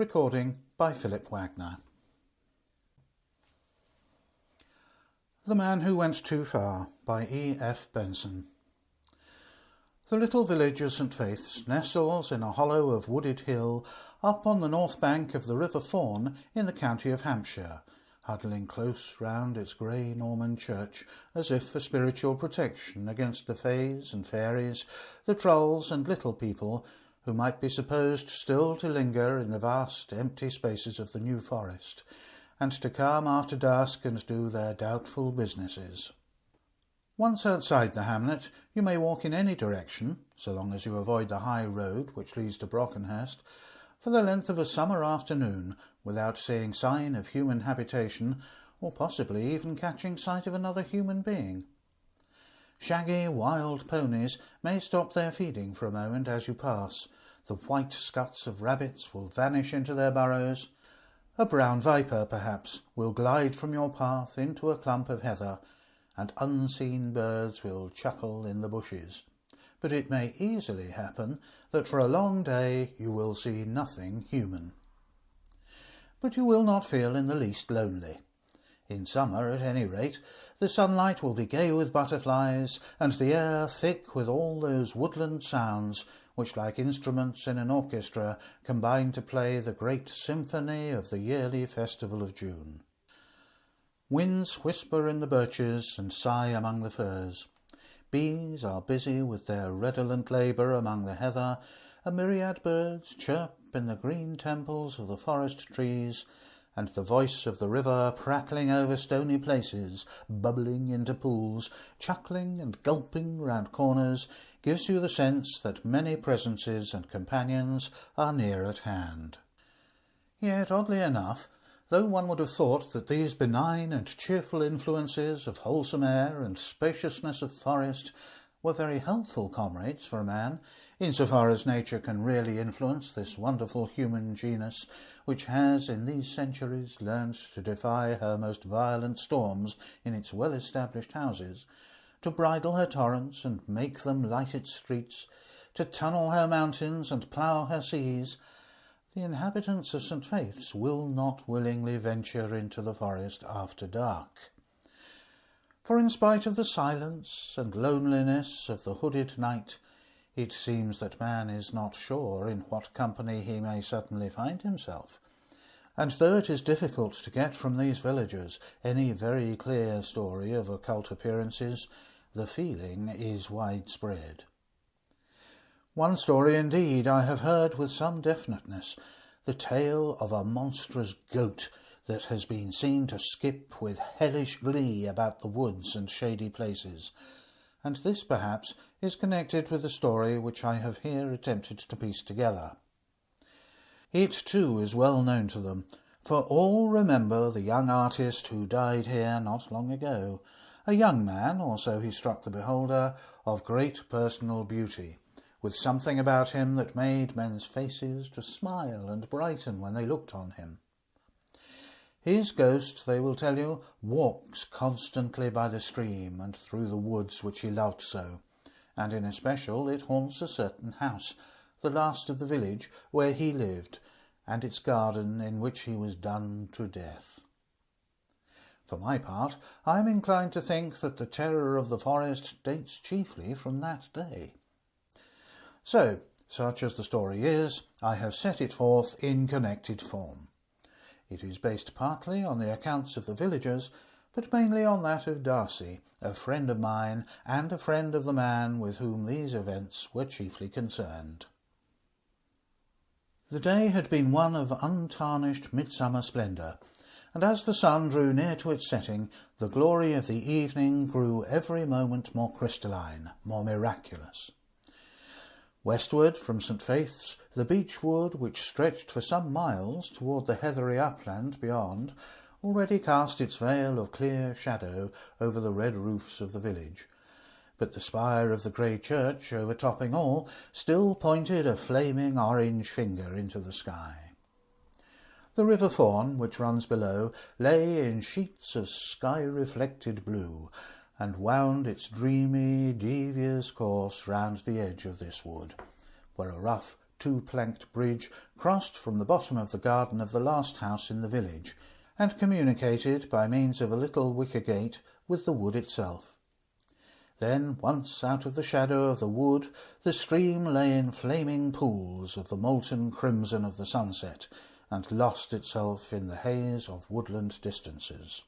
Recording by Philip Wagner. The Man Who Went Too Far by E. F. Benson. The little village of St. Faith's nestles in a hollow of wooded hill up on the north bank of the River Fawn in the county of Hampshire, huddling close round its grey Norman church as if for spiritual protection against the fays and fairies, the trolls and little people who might be supposed still to linger in the vast empty spaces of the New Forest, and to come after dusk and do their doubtful businesses. Once outside the hamlet, you may walk in any direction, so long as you avoid the high road which leads to Brockenhurst, for the length of a summer afternoon, without seeing sign of human habitation, or possibly even catching sight of another human being. Shaggy wild ponies may stop their feeding for a moment as you pass. The white scuts of rabbits will vanish into their burrows. A brown viper, perhaps, will glide from your path into a clump of heather, and unseen birds will chuckle in the bushes. But it may easily happen that for a long day you will see nothing human. But you will not feel in the least lonely. In summer, at any rate, the sunlight will be gay with butterflies, and the air thick with all those woodland sounds which, like instruments in an orchestra, combine to play the great symphony of the yearly festival of June. Winds whisper in the birches and sigh among the firs. Bees are busy with their redolent labour among the heather, a myriad birds chirp in the green temples of the forest trees, and the voice of the river prattling over stony places, bubbling into pools, chuckling and gulping round corners, gives you the sense that many presences and companions are near at hand. Yet, oddly enough, though one would have thought that these benign and cheerful influences of wholesome air and spaciousness of forest were very healthful comrades for a man, insofar as nature can really influence this wonderful human genus, which has in these centuries learned to defy her most violent storms in its well-established houses, to bridle her torrents and make them light its streets, to tunnel her mountains and plough her seas, the inhabitants of St. Faith's will not willingly venture into the forest after dark. For in spite of the silence and loneliness of the hooded night, it seems that man is not sure in what company he may suddenly find himself, and though it is difficult to get from these villagers any very clear story of occult appearances, the feeling is widespread. One story indeed I have heard with some definiteness, the tale of a monstrous goat that has been seen to skip with hellish glee about the woods and shady places, and this perhaps is connected with the story which I have here attempted to piece together. It too is well known to them, for all remember the young artist who died here not long ago, a young man, or so he struck the beholder, of great personal beauty, with something about him that made men's faces to smile and brighten when they looked on him. His ghost, they will tell you, walks constantly by the stream and through the woods which he loved so, and in especial it haunts a certain house, the last of the village, where he lived, and its garden in which he was done to death. For my part, I am inclined to think that the terror of the forest dates chiefly from that day. So, such as the story is, I have set it forth in connected form. It is based partly on the accounts of the villagers, but mainly on that of Darcy, a friend of mine and a friend of the man with whom these events were chiefly concerned. The day had been one of untarnished midsummer splendour, and as the sun drew near to its setting, the glory of the evening grew every moment more crystalline, more miraculous. Westward from St. Faith's, the beech wood, which stretched for some miles toward the heathery upland beyond, already cast its veil of clear shadow over the red roofs of the village, but the spire of the grey church, overtopping all, still pointed a flaming orange finger into the sky. The River Fawn, which runs below, lay in sheets of sky-reflected blue, and wound its dreamy, devious course round the edge of this wood, where a rough, two-planked bridge crossed from the bottom of the garden of the last house in the village, and communicated by means of a little wicker gate with the wood itself. Then, once out of the shadow of the wood, the stream lay in flaming pools of the molten crimson of the sunset, and lost itself in the haze of woodland distances.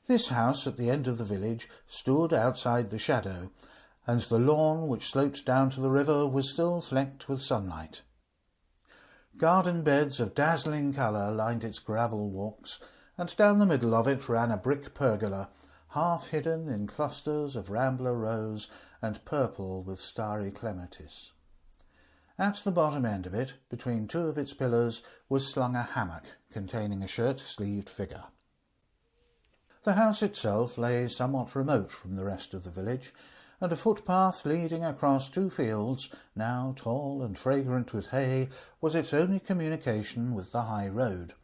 This house at the end of the village stood outside the shadow, and the lawn which sloped down to the river was still flecked with sunlight. Garden beds of dazzling colour lined its gravel walks, and down the middle of it ran a brick pergola, half hidden in clusters of rambler rose and purple with starry clematis. At the bottom end of it, between two of its pillars, was slung a hammock containing a shirt-sleeved figure. The house itself lay somewhat remote from the rest of the village, and a footpath leading across two fields, now tall and fragrant with hay, was its only communication with the high road.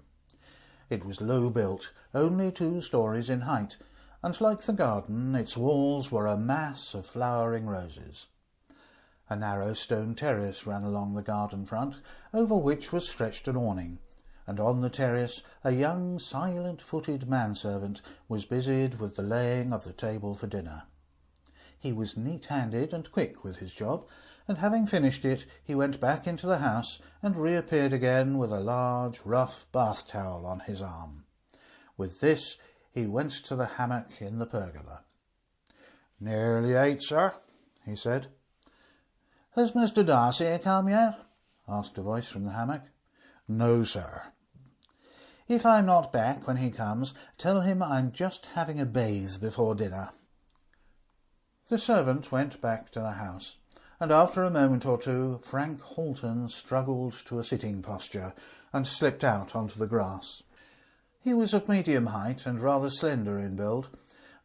It was low-built, only 2 stories in height, and like the garden, its walls were a mass of flowering roses. A narrow stone terrace ran along the garden front, over which was stretched an awning, and on the terrace a young silent-footed manservant was busied with the laying of the table for dinner. He was neat-handed and quick with his job, and having finished it, he went back into the house and reappeared again with a large, rough bath-towel on his arm. With this, he went to the hammock in the pergola. "Nearly 8, sir," he said. "Has Mr. Darcy come yet?" asked a voice from the hammock. "No, sir." "If I'm not back when he comes, tell him I'm just having a bathe before dinner." The servant went back to the house, and after a moment or two Frank Halton struggled to a sitting posture and slipped out onto the grass. He was of medium height and rather slender in build,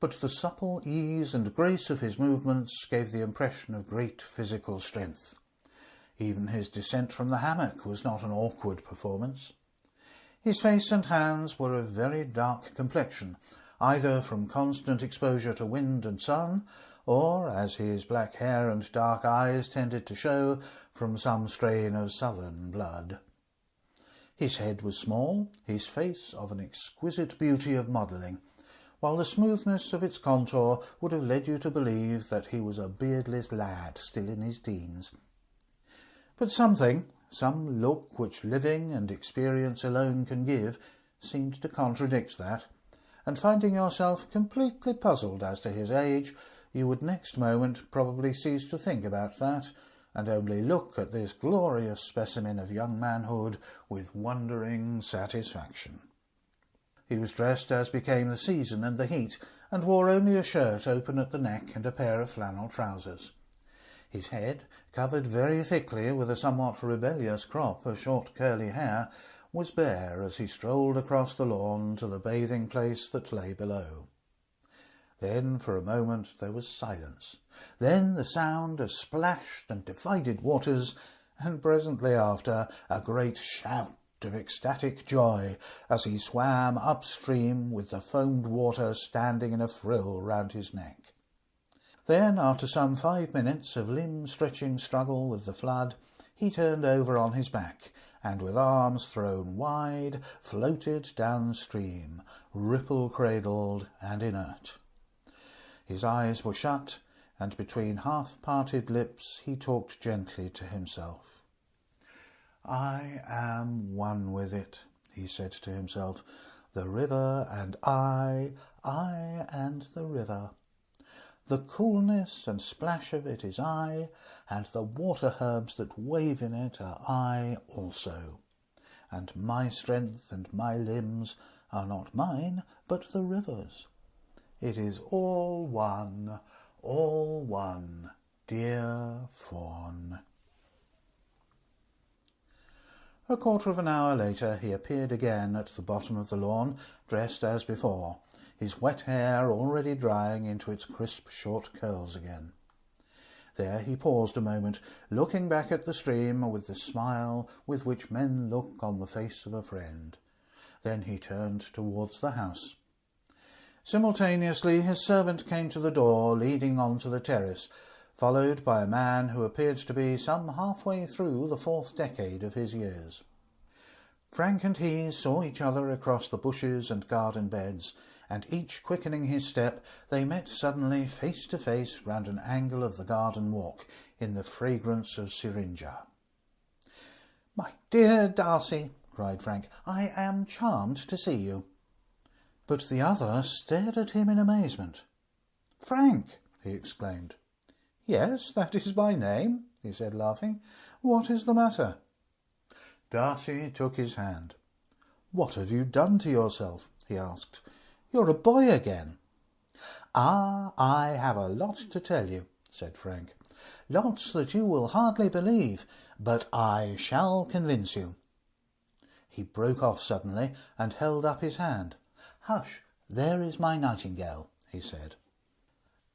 but the supple ease and grace of his movements gave the impression of great physical strength. Even his descent from the hammock was not an awkward performance. His face and hands were of very dark complexion, either from constant exposure to wind and sun, or, as his black hair and dark eyes tended to show, from some strain of southern blood. His head was small, his face of an exquisite beauty of modelling, while the smoothness of its contour would have led you to believe that he was a beardless lad still in his teens. But something, some look which living and experience alone can give, seemed to contradict that, and finding yourself completely puzzled as to his age, you would next moment probably cease to think about that, and only look at this glorious specimen of young manhood with wondering satisfaction. He was dressed as became the season and the heat, and wore only a shirt open at the neck and a pair of flannel trousers. His head, covered very thickly with a somewhat rebellious crop of short curly hair, was bare as he strolled across the lawn to the bathing place that lay below. Then for a moment there was silence, then the sound of splashed and divided waters, and presently after a great shout of ecstatic joy as he swam upstream with the foamed water standing in a frill round his neck. Then, after some 5 minutes of limb-stretching struggle with the flood, he turned over on his back, and with arms thrown wide, floated downstream, ripple-cradled and inert. His eyes were shut, and between half-parted lips he talked gently to himself. "I am one with it," he said to himself. "The river and I and the river. The coolness and splash of it is I, and the water herbs that wave in it are I also. And my strength and my limbs are not mine, but the river's. It is all one, dear fawn." A quarter of an hour later he appeared again at the bottom of the lawn, dressed as before, his wet hair already drying into its crisp short curls again. There he paused a moment, looking back at the stream with the smile with which men look on the face of a friend. Then he turned towards the house. Simultaneously his servant came to the door leading on to the terrace, followed by a man who appeared to be some halfway through the 4th decade of his years. Frank and he saw each other across the bushes and garden beds, and each quickening his step, they met suddenly face to face round an angle of the garden walk in the fragrance of syringa. "My dear Darcy," cried Frank, "I am charmed to see you." But the other stared at him in amazement. "Frank!" he exclaimed. "Yes, that is my name," he said, laughing. "What is the matter?" Darcy took his hand. "What have you done to yourself?" he asked. "You're a boy again." "Ah, I have a lot to tell you," said Frank. "Lots that you will hardly believe, but I shall convince you." He broke off suddenly and held up his hand. "Hush, there is my nightingale," he said.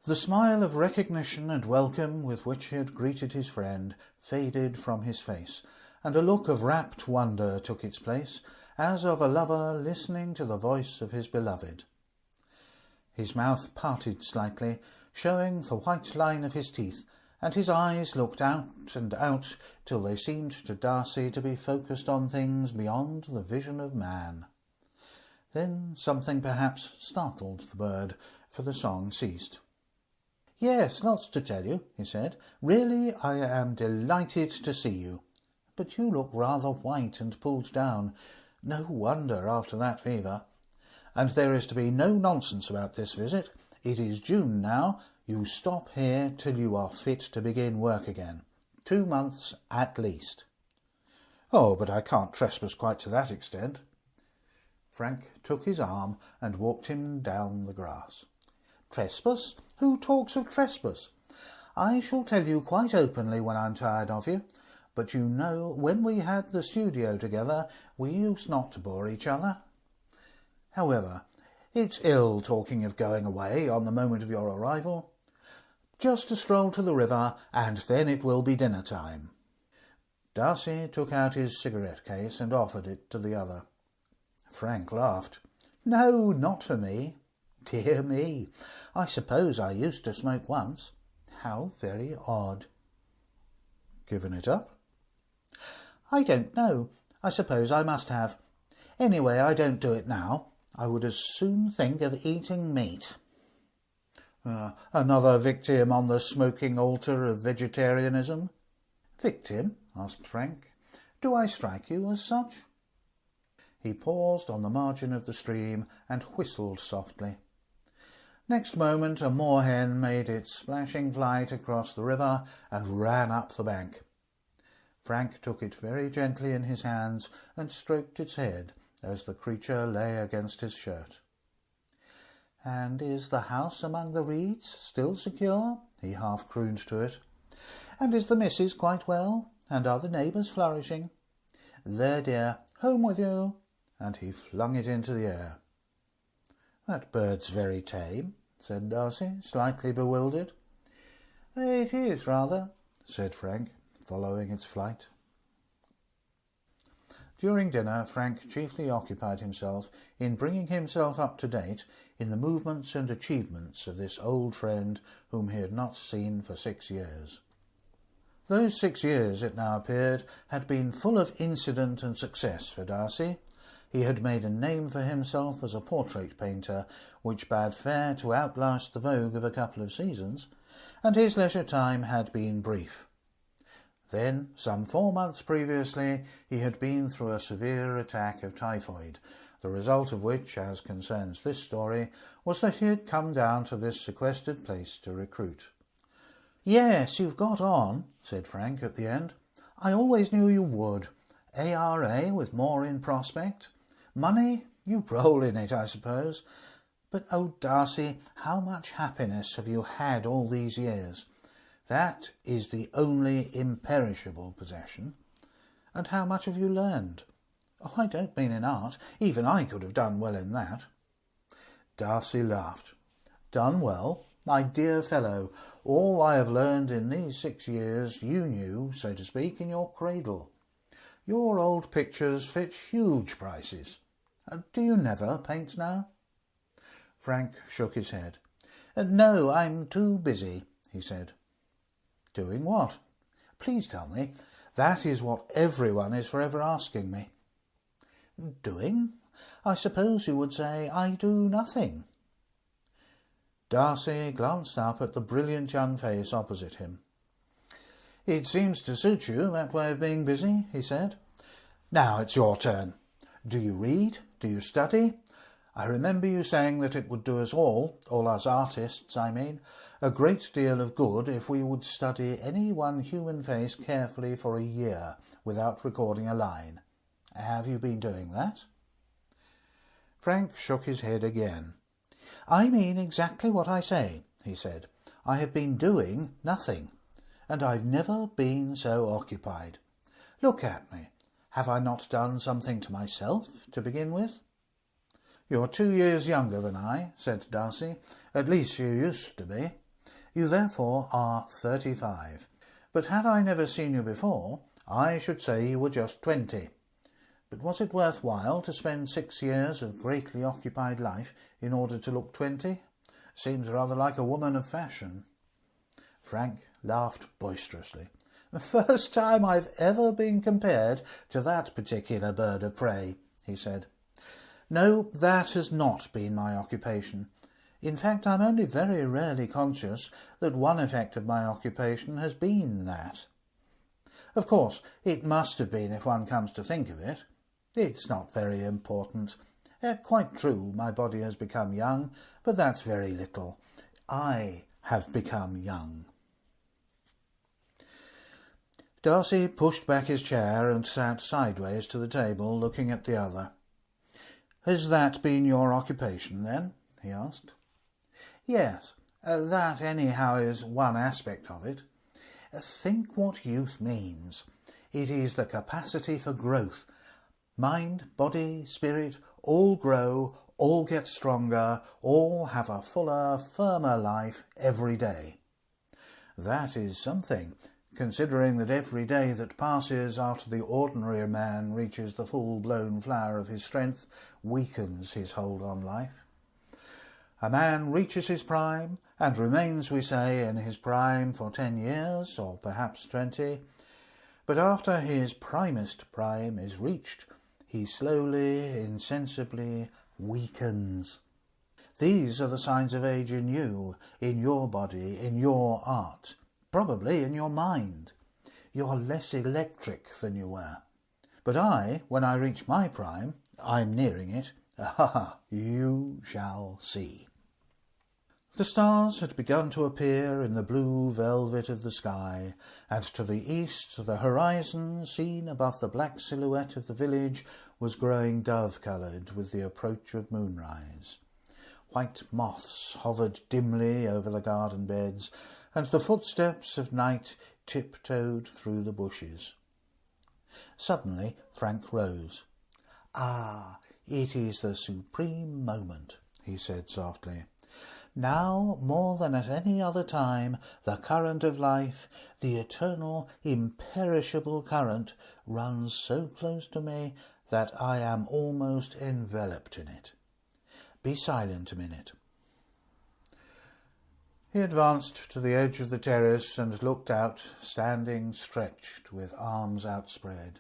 The smile of recognition and welcome with which he had greeted his friend faded from his face, and a look of rapt wonder took its place, as of a lover listening to the voice of his beloved. His mouth parted slightly, showing the white line of his teeth, and his eyes looked out and out till they seemed to Darcy to be focused on things beyond the vision of man. Then something perhaps startled the bird, for the song ceased. "Yes, lots to tell you," he said. "Really, I am delighted to see you. But you look rather white and pulled down. No wonder after that fever. And there is to be no nonsense about this visit. It is June now. You stop here till you are fit to begin work again. 2 months at least." "Oh, but I can't trespass quite to that extent." Frank took his arm and walked him down the grass. "Trespass? Who talks of trespass? I shall tell you quite openly when I'm tired of you. But you know, when we had the studio together, we used not to bore each other. However, it's ill talking of going away on the moment of your arrival. Just a stroll to the river, and then it will be dinner time." Darcy took out his cigarette case and offered it to the other. Frank laughed. "No, not for me. Dear me, I suppose I used to smoke once. How very odd." "Given it up?" "I don't know. I suppose I must have. Anyway, I don't do it now. I would as soon think of eating meat." Another victim on the smoking altar of vegetarianism?" "Victim?" asked Frank. "Do I strike you as such?" He paused on the margin of the stream and whistled softly. Next moment a moorhen made its splashing flight across the river and ran up the bank. Frank took it very gently in his hands and stroked its head as the creature lay against his shirt. "And is the house among the reeds still secure?" he half crooned to it. "And is the missus quite well? And are the neighbours flourishing? There, dear, home with you!" And he flung it into the air. "That bird's very tame," said Darcy, slightly bewildered. "It is, rather," said Frank, following its flight. During dinner, Frank chiefly occupied himself in bringing himself up to date in the movements and achievements of this old friend whom he had not seen for 6 years. Those 6 years, it now appeared, had been full of incident and success for Darcy. He had made a name for himself as a portrait painter, which bade fair to outlast the vogue of a couple of seasons, and his leisure time had been brief. Then, some 4 months previously, he had been through a severe attack of typhoid, the result of which, as concerns this story, was that he had come down to this sequestered place to recruit. "Yes, you've got on," said Frank at the end. "I always knew you would. ARA with more in prospect. Money? You roll in it, I suppose. But, oh, Darcy, how much happiness have you had all these years? That is the only imperishable possession. And how much have you learned? Oh, I don't mean in art. Even I could have done well in that." Darcy laughed. "Done well? My dear fellow, all I have learned in these 6 years you knew, so to speak, in your cradle. Your old pictures fetch huge prices. Do you never paint now?" Frank shook his head. "No, I'm too busy," he said. Doing what? Please tell me. That is what everyone is forever asking me. Doing? I suppose you would say I do nothing. Darcy glanced up at the brilliant young face opposite him. It seems to suit you, that way of being busy, he said. Now it's your turn. Do you read? Do you study? I remember you saying that it would do us all us artists, I mean, a great deal of good if we would study any one human face carefully for a year without recording a line. Have you been doing that? Frank shook his head again. I mean exactly what I say, he said. I have been doing nothing, and I've never been so occupied. Look at me. Have I not done something to myself, to begin with? You're 2 years younger than I, said Darcy. At least you used to be. You therefore are 35. But had I never seen you before, I should say you were just 20. But was it worth while to spend 6 years of greatly occupied life in order to look 20? Seems rather like a woman of fashion. Frank laughed boisterously. The first time I've ever been compared to that particular bird of prey, he said. No, that has not been my occupation. In fact, I'm only very rarely conscious that one effect of my occupation has been that. Of course, it must have been if one comes to think of it. It's not very important. Quite true, my body has become young, but that's very little. I have become young. Darcy pushed back his chair and sat sideways to the table, looking at the other. Has that been your occupation, then? He asked. Yes, that anyhow is one aspect of it. Think what youth means. It is the capacity for growth. Mind, body, spirit, all grow, all get stronger, all have a fuller, firmer life every day. That is something, considering that every day that passes after the ordinary man reaches the full-blown flower of his strength weakens his hold on life. A man reaches his prime, and remains, we say, in his prime for 10 years, or perhaps 20, but after his primest prime is reached, he slowly, insensibly weakens. These are the signs of age in you, in your body, in your art, probably in your mind. You're less electric than you were. But I, when I reach my prime, I'm nearing it, you shall see. The stars had begun to appear in the blue velvet of the sky, and to the east the horizon, seen above the black silhouette of the village, was growing dove-coloured with the approach of moonrise. White moths hovered dimly over the garden beds, and the footsteps of night tiptoed through the bushes. Suddenly Frank rose. Ah, it is the supreme moment, he said softly. Now, more than at any other time, the current of life, the eternal, imperishable current, runs so close to me that I am almost enveloped in it. Be silent a minute. He advanced to the edge of the terrace and looked out, standing stretched with arms outspread.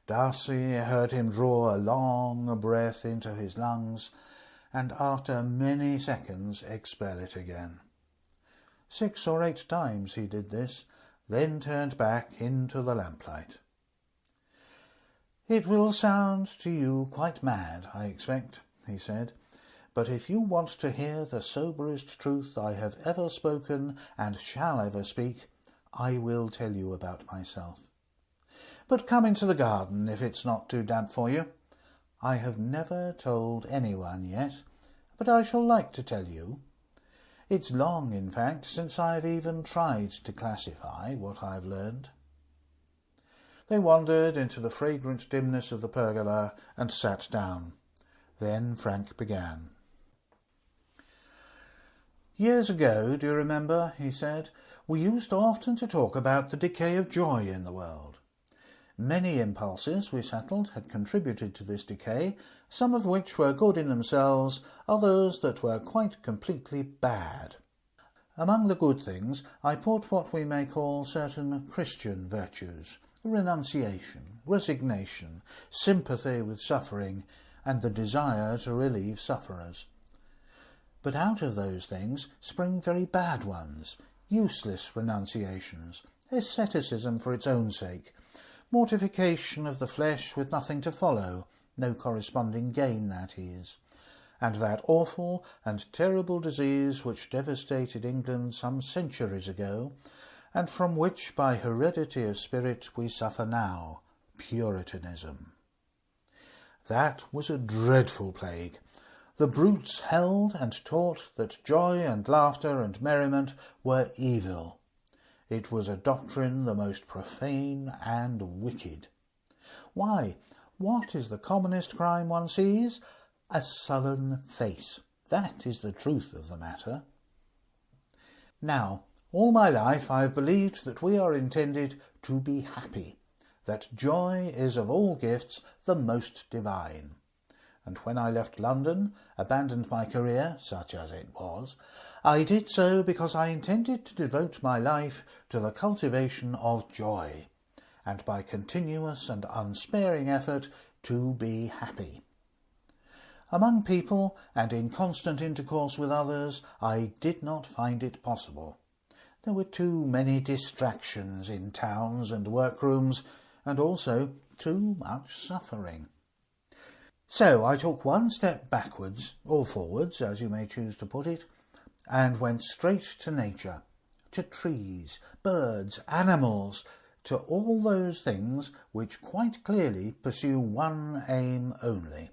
Darcy heard him draw a long breath into his lungs, and after many seconds expel it again. 6 or 8 times he did this, then turned back into the lamplight. It will sound to you quite mad, I expect, he said, but if you want to hear the soberest truth I have ever spoken and shall ever speak, I will tell you about myself. But come into the garden if it's not too damp for you. I have never told anyone yet, but I shall like to tell you. It's long, in fact, since I've even tried to classify what I've learned. They wandered into the fragrant dimness of the pergola and sat down. Then Frank began. Years ago, do you remember, he said, we used often to talk about the decay of joy in the world. Many impulses, we settled, had contributed to this decay, some of which were good in themselves, others that were quite completely bad. Among the good things I put what we may call certain Christian virtues: renunciation, resignation, sympathy with suffering, and the desire to relieve sufferers. But out of those things spring very bad ones, useless renunciations, asceticism for its own sake, mortification of the flesh with nothing to follow, no corresponding gain, that is, and that awful and terrible disease which devastated England some centuries ago, and from which by heredity of spirit we suffer now, Puritanism. That was a dreadful plague. The brutes held and taught that joy and laughter and merriment were evil. It was a doctrine the most profane and wicked. Why, what is the commonest crime one sees? A sullen face. That is the truth of the matter. Now, all my life I have believed that we are intended to be happy, that joy is of all gifts the most divine. And when I left London, abandoned my career, such as it was, I did so because I intended to devote my life to the cultivation of joy, and by continuous and unsparing effort to be happy. Among people, and in constant intercourse with others, I did not find it possible. There were too many distractions in towns and workrooms, and also too much suffering. So I took one step backwards, or forwards, as you may choose to put it, and went straight to nature, to trees, birds, animals, to all those things which quite clearly pursue one aim only,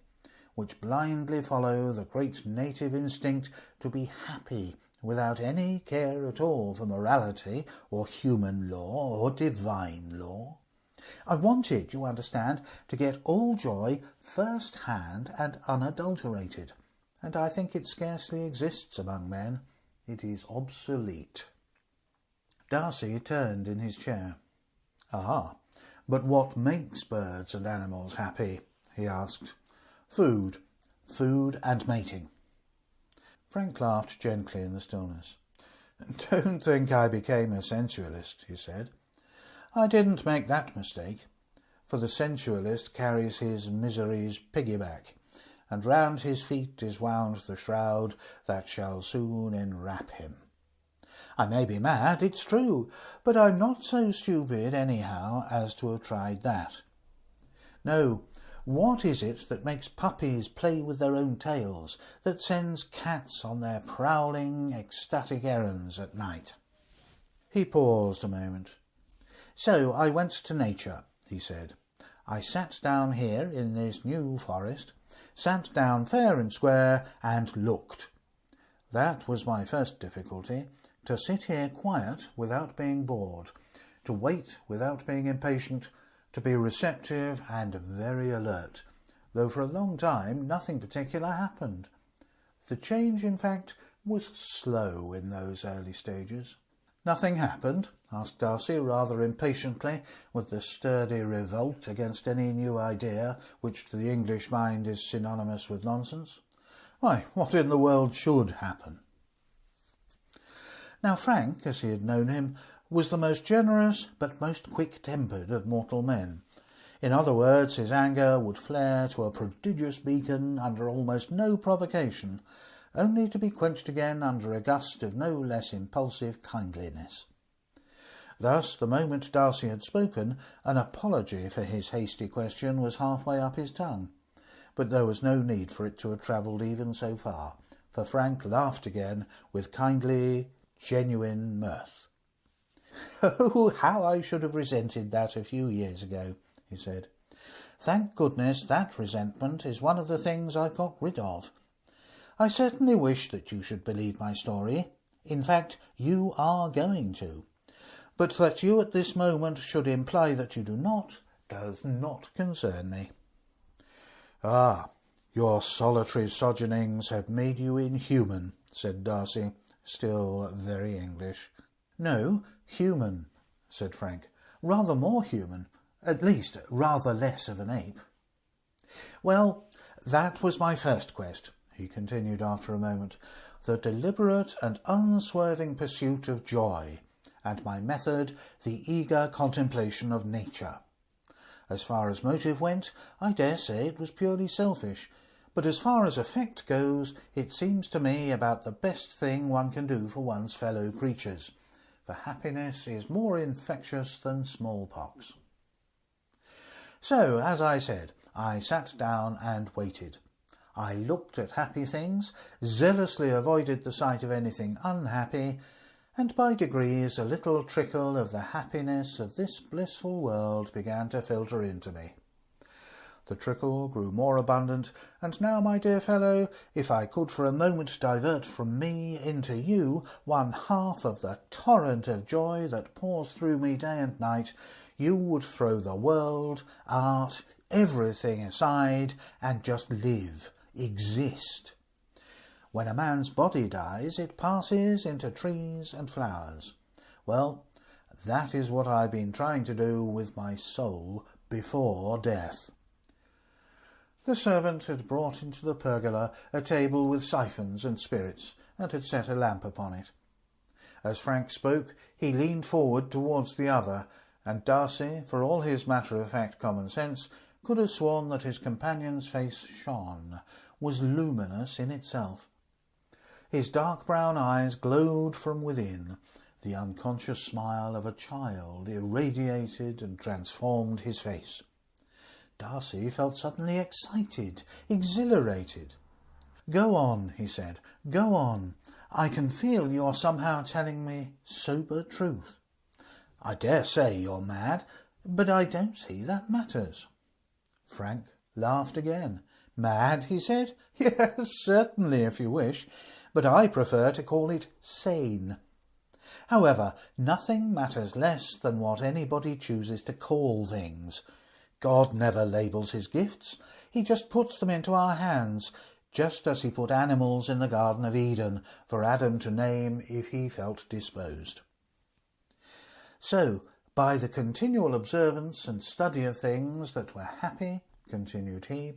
which blindly follow the great native instinct to be happy without any care at all for morality or human law or divine law. I wanted, you understand, to get all joy first-hand and unadulterated, and I think it scarcely exists among men. It is obsolete. Darcy turned in his chair. "Ah, but what makes birds and animals happy?" he asked. "Food and mating." Frank laughed gently in the stillness. "Don't think I became a sensualist," he said. "I didn't make that mistake, for the sensualist carries his miseries piggyback, and round his feet is wound the shroud that shall soon enwrap him. I may be mad, it's true, but I'm not so stupid anyhow as to have tried that. No, what is it that makes puppies play with their own tails, that sends cats on their prowling, ecstatic errands at night?" He paused a moment. "So I went to nature," he said. "I sat down here in this new forest, sat down fair and square, and looked. That was my first difficulty, to sit here quiet without being bored, to wait without being impatient, to be receptive and very alert, though for a long time nothing particular happened. The change, in fact, was slow in those early stages." "Nothing happened?" asked Darcy, rather impatiently, with the sturdy revolt against any new idea which to the English mind is synonymous with nonsense. "Why, what in the world should happen?" Now Frank, as he had known him, was the most generous but most quick-tempered of mortal men. In other words, his anger would flare to a prodigious beacon under almost no provocation, only to be quenched again under a gust of no less impulsive kindliness. Thus, the moment Darcy had spoken, an apology for his hasty question was halfway up his tongue. But there was no need for it to have travelled even so far, for Frank laughed again with kindly, genuine mirth. "Oh, how I should have resented that a few years ago," he said. "Thank goodness that resentment is one of the things I've got rid of. I certainly wish that you should believe my story. In fact, you are going to. But that you at this moment should imply that you do not, does not concern me." "Ah, your solitary sojournings have made you inhuman," said Darcy, still very English. "No, human," said Frank. "Rather more human. At least, rather less of an ape." "Well, that was my first quest," he continued after a moment. the deliberate and unswerving pursuit of joy, and my method the eager contemplation of nature. As far as motive went, I dare say it was purely selfish, but as far as effect goes, it seems to me about the best thing one can do for one's fellow creatures, for happiness is more infectious than smallpox. So, as I said, I sat down and waited. I looked at happy things, zealously avoided the sight of anything unhappy, and by degrees a little trickle of the happiness of this blissful world began to filter into me. The trickle grew more abundant, and now, my dear fellow, if I could for a moment divert from me into you one half of the torrent of joy that pours through me day and night, you would throw the world, art, everything aside, and just live, exist. When a man's body dies, it passes into trees and flowers. Well, that is what I've been trying to do with my soul before death. The servant had brought into the pergola a table with siphons and spirits, and had set a lamp upon it. As Frank spoke, he leaned forward towards the other, and Darcy, for all his matter-of-fact common sense, could have sworn that his companion's face shone, was luminous in itself. His dark brown eyes glowed from within. The unconscious smile of a child irradiated and transformed his face. Darcy felt suddenly excited, exhilarated. "Go on," he said, "go on. I can feel you're somehow telling me sober truth. I dare say you're mad, but I don't see that matters." Frank laughed again. "Mad," he said. "Yes, certainly, if you wish, but I prefer to call it sane. However, nothing matters less than what anybody chooses to call things. God never labels his gifts. He just puts them into our hands, just as he put animals in the Garden of Eden for Adam to name if he felt disposed. So, by the continual observance and study of things that were happy, continued he,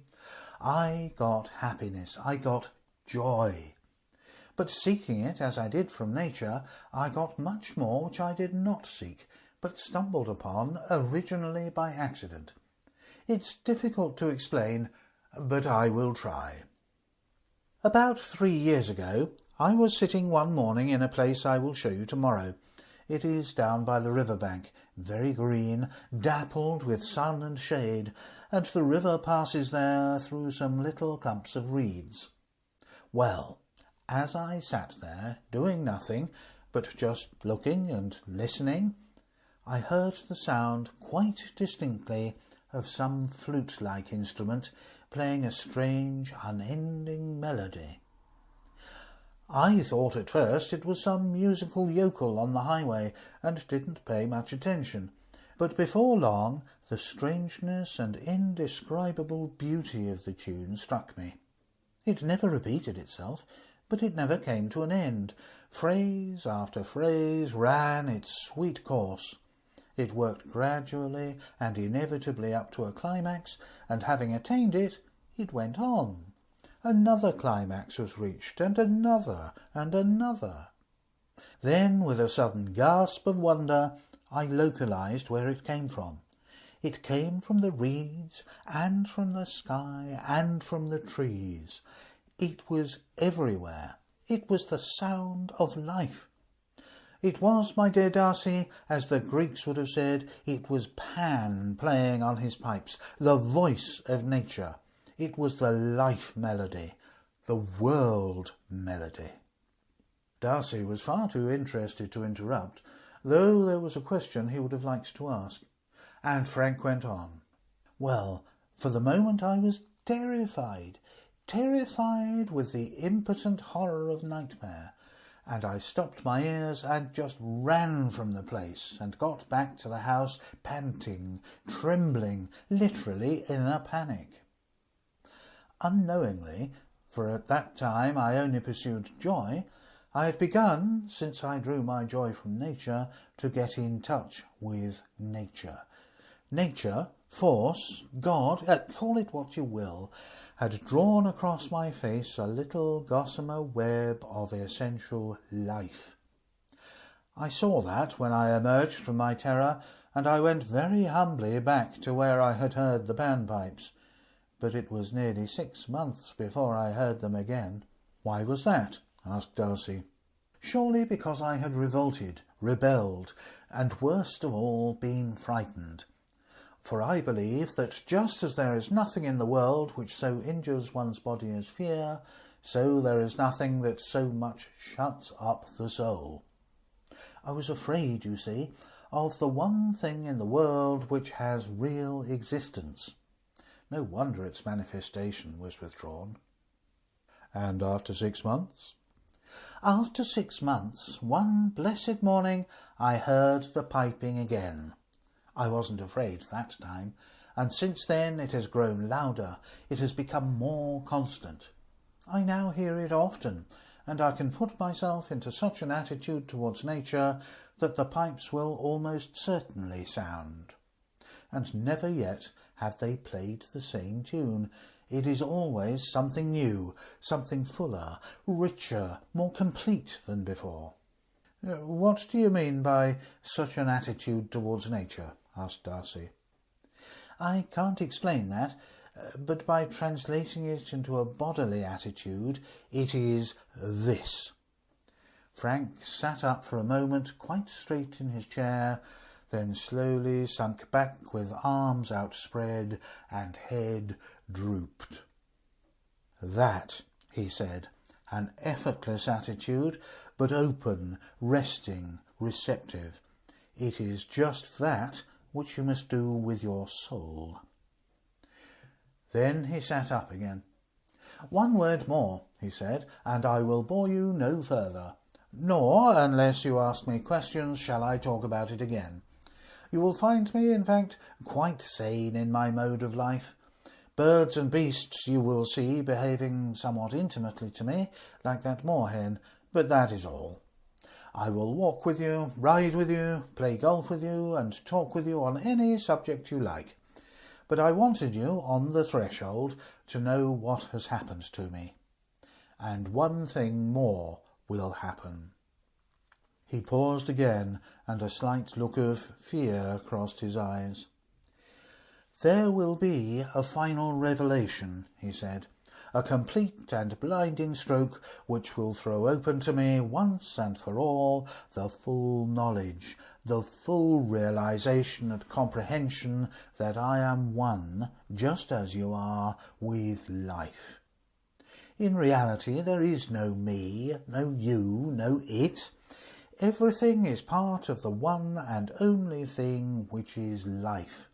I got happiness, I got joy. But seeking it as I did from nature, I got much more which I did not seek, but stumbled upon originally by accident. It's difficult to explain, but I will try. About 3 years ago, I was sitting one morning in a place I will show you tomorrow. It is down by the river bank, very green, dappled with sun and shade, and the river passes there through some little clumps of reeds. Well, as I sat there, doing nothing, but just looking and listening, I heard the sound quite distinctly of some flute-like instrument playing a strange, unending melody. I thought at first it was some musical yokel on the highway, and didn't pay much attention, but before long the strangeness and indescribable beauty of the tune struck me. It never repeated itself, but it never came to an end. Phrase after phrase ran its sweet course. It worked gradually and inevitably up to a climax, and having attained it, it went on. Another climax was reached, and another, and another. Then, with a sudden gasp of wonder, I localized where it came from. It came from the reeds, and from the sky, and from the trees. It was everywhere. It was the sound of life. It was, my dear Darcy, as the Greeks would have said, it was Pan playing on his pipes, the voice of nature. It was the life melody, the world melody. Darcy was far too interested to interrupt, though there was a question he would have liked to ask. And Frank went on. Well, for the moment I was terrified with the impotent horror of nightmare, and I stopped my ears and just ran from the place and got back to the house panting, trembling, literally in a panic. Unknowingly, for at that time I only pursued joy, I had begun, since I drew my joy from nature, to get in touch with nature. Nature, force, God, call it what you will, had drawn across my face a little gossamer web of essential life. I saw that when I emerged from my terror, and I went very humbly back to where I had heard the panpipes. But it was nearly 6 months before I heard them again. "Why was that?" asked Darcy. "Surely because I had revolted, rebelled, and worst of all been frightened. For I believe that just as there is nothing in the world which so injures one's body as fear, so there is nothing that so much shuts up the soul. I was afraid, you see, of the one thing in the world which has real existence. No wonder its manifestation was withdrawn." "And after 6 months?" "After 6 months, one blessed morning, I heard the piping again. I wasn't afraid that time, and since then it has grown louder, it has become more constant. I now hear it often, and I can put myself into such an attitude towards nature that the pipes will almost certainly sound. And never yet have they played the same tune. It is always something new, something fuller, richer, more complete than before." "What do you mean by such an attitude towards nature?" asked Darcy. "I can't explain that, but by translating it into a bodily attitude, it is this." Frank sat up for a moment quite straight in his chair, then slowly sunk back with arms outspread and head drooped. "That," he said, "an effortless attitude, but open, resting, receptive. It is just that which you must do with your soul." Then he sat up again. "One word more," he said, "and I will bore you no further. Nor, unless you ask me questions, shall I talk about it again. You will find me, in fact, quite sane in my mode of life. Birds and beasts you will see behaving somewhat intimately to me, like that moorhen, but that is all. I will walk with you, ride with you, play golf with you, and talk with you on any subject you like. But I wanted you, on the threshold, to know what has happened to me. And one thing more will happen." He paused again, and a slight look of fear crossed his eyes. "There will be a final revelation," he said, "a complete and blinding stroke which will throw open to me once and for all the full knowledge, the full realization and comprehension that I am one, just as you are, with life. In reality there is no me, no you, no it. Everything is part of the one and only thing which is life.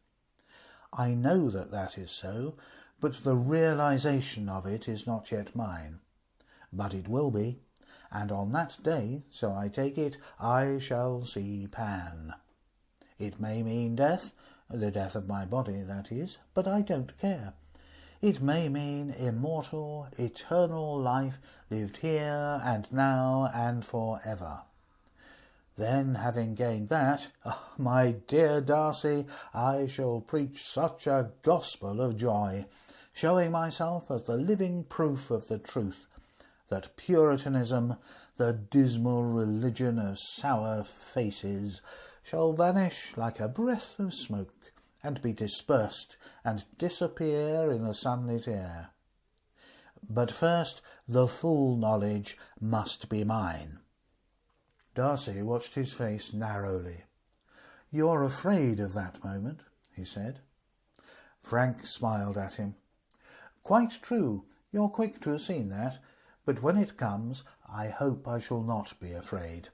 I know that that is so, but the realization of it is not yet mine. But it will be, and on that day, so I take it, I shall see Pan. It may mean death, the death of my body, that is, but I don't care. It may mean immortal, eternal life lived here and now and forever. Then, having gained that, my dear Darcy, I shall preach such a gospel of joy, showing myself as the living proof of the truth, that Puritanism, the dismal religion of sour faces, shall vanish like a breath of smoke, and be dispersed and disappear in the sunlit air. But first the full knowledge must be mine." Darcy watched his face narrowly. "You're afraid of that moment," he said. Frank smiled at him. "Quite true, you're quick to have seen that, but when it comes, I hope I shall not be afraid."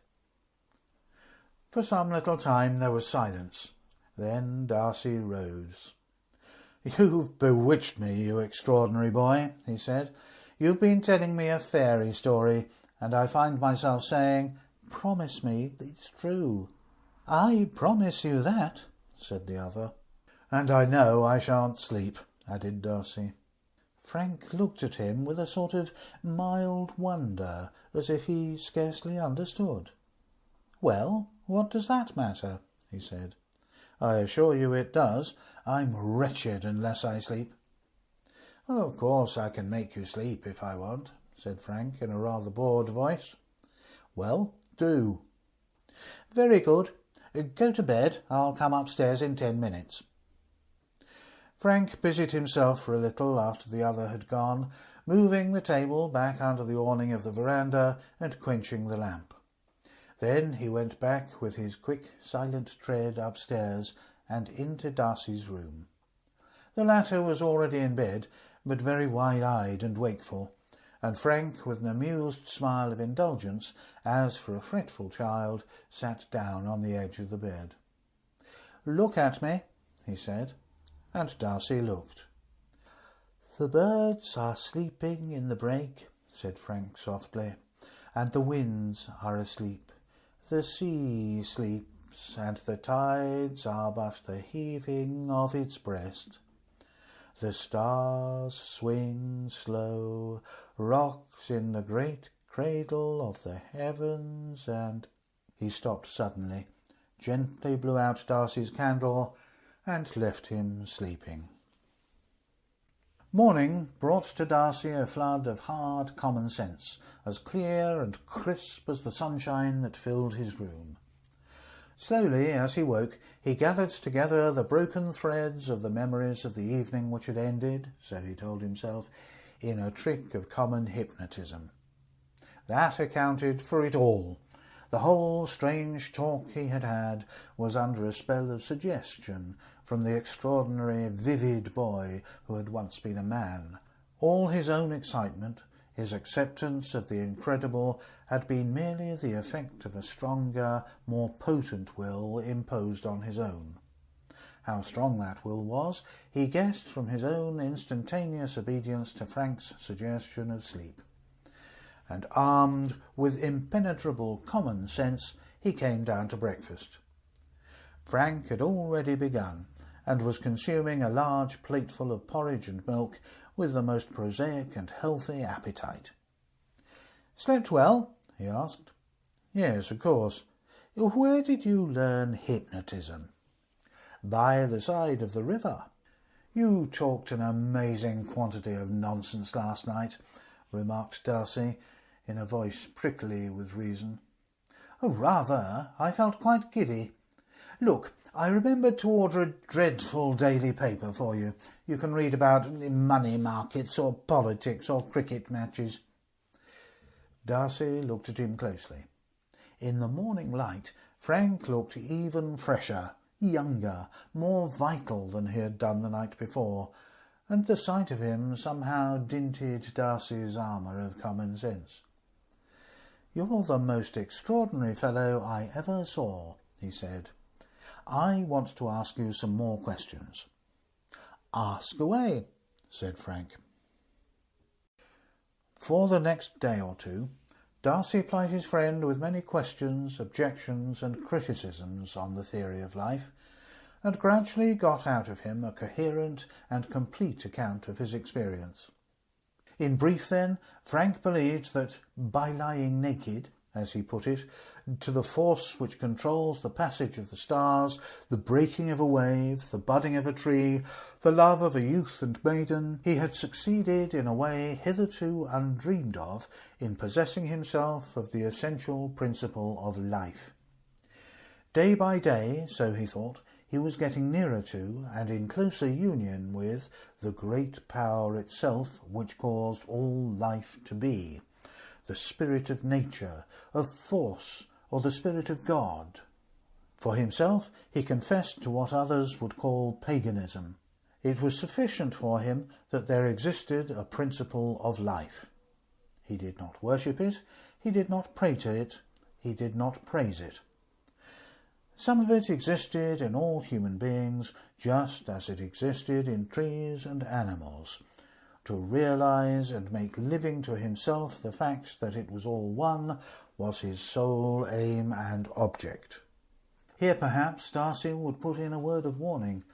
For some little time there was silence. Then Darcy rose. "You've bewitched me, you extraordinary boy," he said. "You've been telling me a fairy story, and I find myself saying, 'Promise me it's true.'" "I promise you that," said the other. "And I know I shan't sleep," added Darcy. Frank looked at him with a sort of mild wonder, as if he scarcely understood. "Well, what does that matter?" he said. "I assure you it does. I'm wretched unless I sleep." "Oh, of course I can make you sleep if I want," said Frank in a rather bored voice. "Well, do." "Very good. Go to bed. I'll come upstairs in 10 minutes. Frank busied himself for a little after the other had gone, moving the table back under the awning of the veranda and quenching the lamp. Then he went back with his quick, silent tread upstairs and into Darcy's room. The latter was already in bed, but very wide-eyed and wakeful, and Frank, with an amused smile of indulgence, as for a fretful child, sat down on the edge of the bed. "Look at me," he said, and Darcy looked. "The birds are sleeping in the brake," said Frank softly, "and the winds are asleep. The sea sleeps, and the tides are but the heaving of its breast. The stars swing slow, rocks in the great cradle of the heavens, and—" He stopped suddenly, gently blew out Darcy's candle, and left him sleeping. Morning brought to Darcy a flood of hard common sense, as clear and crisp as the sunshine that filled his room. Slowly, as he woke, he gathered together the broken threads of the memories of the evening which had ended, so he told himself, in a trick of common hypnotism. That accounted for it all. The whole strange talk he had had was under a spell of suggestion from the extraordinary, vivid boy who had once been a man. All his own excitement, his acceptance of the incredible, had been merely the effect of a stronger, more potent will imposed on his own. How strong that will was, he guessed from his own instantaneous obedience to Frank's suggestion of sleep. And armed with impenetrable common sense, he came down to breakfast. Frank had already begun, and was consuming a large plateful of porridge and milk with the most prosaic and healthy appetite. "Slept well?" he asked. "Yes, of course. Where did you learn hypnotism?" "By the side of the river." "You talked an amazing quantity of nonsense last night," remarked Darcy, in a voice prickly with reason. "Oh, rather. I felt quite giddy. Look, I remembered to order a dreadful daily paper for you. You can read about money markets or politics or cricket matches." Darcy looked at him closely. In the morning light, Frank looked even fresher, younger, more vital than he had done the night before, and the sight of him somehow dinted Darcy's armour of common sense. "You're the most extraordinary fellow I ever saw," he said. "I want to ask you some more questions." "Ask away," said Frank. For the next day or two, Darcy plied his friend with many questions, objections, and criticisms on the theory of life, and gradually got out of him a coherent and complete account of his experience. In brief, then, Frank believed that, by lying naked, as he put it, to the force which controls the passage of the stars, the breaking of a wave, the budding of a tree, the love of a youth and maiden, he had succeeded in a way hitherto undreamed of in possessing himself of the essential principle of life. Day by day, so he thought, he was getting nearer to, and in closer union with, the great power itself which caused all life to be, the spirit of nature, of force, or the spirit of God. For himself, he confessed to what others would call paganism. It was sufficient for him that there existed a principle of life. He did not worship it, he did not pray to it, he did not praise it. Some of it existed in all human beings, just as it existed in trees and animals. To realize and make living to himself the fact that it was all one was his sole aim and object. Here perhaps Darcy would put in a word of warning.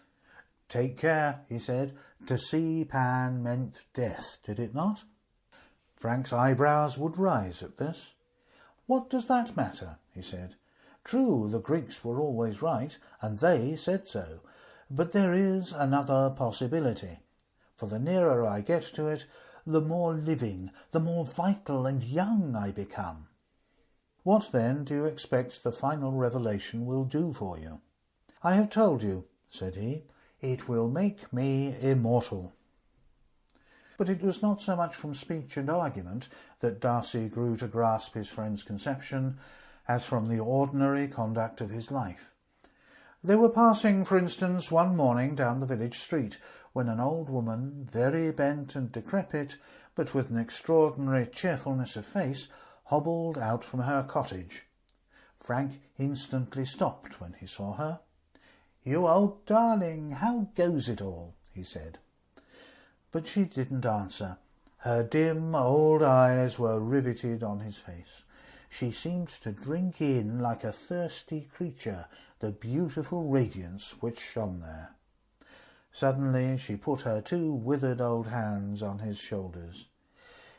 "Take care," he said. "To see Pan meant death, did it not?" Frank's eyebrows would rise at this. "What does that matter?" he said. "True, the Greeks were always right, and they said so. But there is another possibility. for the nearer I get to it, the more living, the more vital and young I become. What then do you expect the final revelation will do for you? I have told you, said he, it will make me immortal. But it was not so much from speech and argument that Darcy grew to grasp his friend's conception as from the ordinary conduct of his life. They were passing, for instance, one morning down the village street, when an old woman, very bent and decrepit, but with an extraordinary cheerfulness of face, hobbled out from her cottage. Frank instantly stopped when he saw her. "You old darling, how goes it all?" he said. But she didn't answer. Her dim old eyes were riveted on his face. She seemed to drink in like a thirsty creature the beautiful radiance which shone there. Suddenly she put her two withered old hands on his shoulders.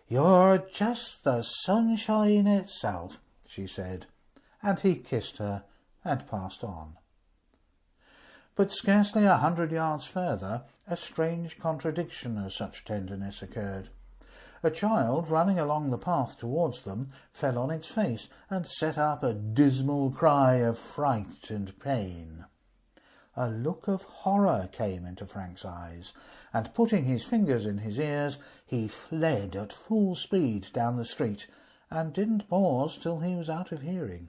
"You're just the sunshine itself," she said, and he kissed her and passed on. But scarcely 100 yards further, a strange contradiction of such tenderness occurred. A child running along the path towards them fell on its face and set up a dismal cry of fright and pain. A look of horror came into Frank's eyes, and putting his fingers in his ears, he fled at full speed down the street, and didn't pause till he was out of hearing.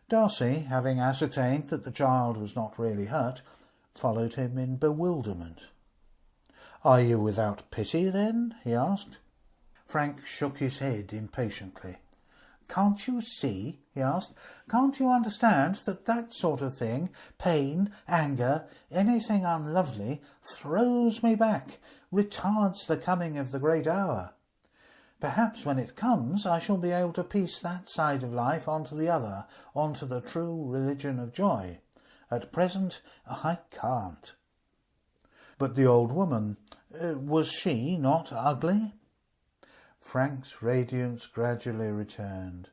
Darcy, having ascertained that the child was not really hurt, followed him in bewilderment. "Are you without pity, then?" he asked. Frank shook his head impatiently. "Can't you see?" he asked. "Can't you understand that that sort of thing, pain, anger, anything unlovely, throws me back, retards the coming of the great hour? Perhaps when it comes I shall be able to piece that side of life onto the other, onto the true religion of joy. At present I can't." "But the old woman, was she not ugly?" Frank's radiance gradually returned.